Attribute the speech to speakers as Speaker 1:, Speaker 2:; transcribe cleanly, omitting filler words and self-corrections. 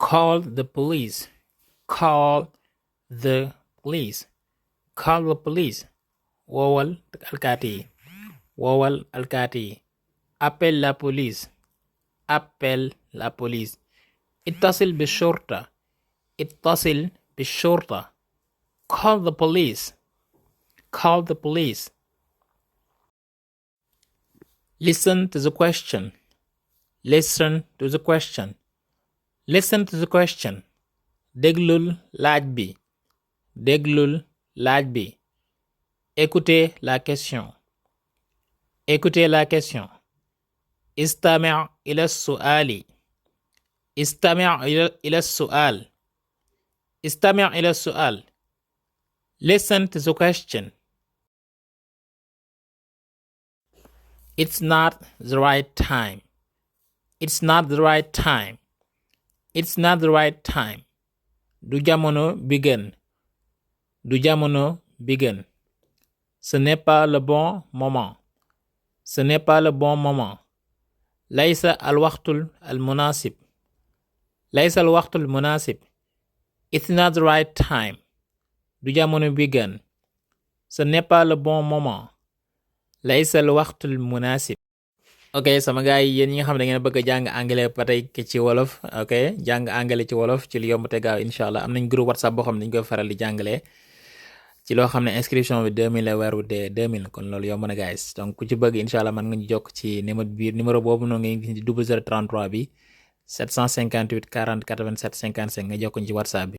Speaker 1: call the police. Call the police. Call the police. woowal alkaati yi. woowal alkaati yi. appelle la police. appelle la police. اتصل بالشرطة. اتصل بالشرطة. Call the police. Call the police. Listen to the question. Listen to the question. Listen to the question. déglul laaj bi. déglul laaj bi. Écoutez la question. Écoutez la question. استمع إلى السؤال. استمع إلى السؤال. استمع إلى السؤال. Listen to the question. It's not the right time. It's not the right time. It's not the right time. Du jamono bi gën. Du jamono bi gën. Ce n'est pas le bon moment. Ce n'est pas le bon moment. laysa al waxtul al munasib. laysa al waxtul munasib. It's not the right time. Du jamono bi gën. Ce n'est pas le bon moment. laysa al waxtul munasib. ok sama gars yi yéen ñi nga xam ne da ngeen bëgg a jàng anglais ba tey ci wolof ok jàng anglais ci wolof ci lu yomb te gaaw incha allah am nañ groupe whatsapp boo xam ne dañ koy faral di jàngalee ci loo xam ne inscription bi 2000 la weeru de 2000 kon loolu yomb na guys donc ku ci bëgg incha allah mën nga ñu jokk ci numéro boobu noonu nga gis ci 0033 bi 758 40 87 55 nga jokk ñu ci whatsapp bi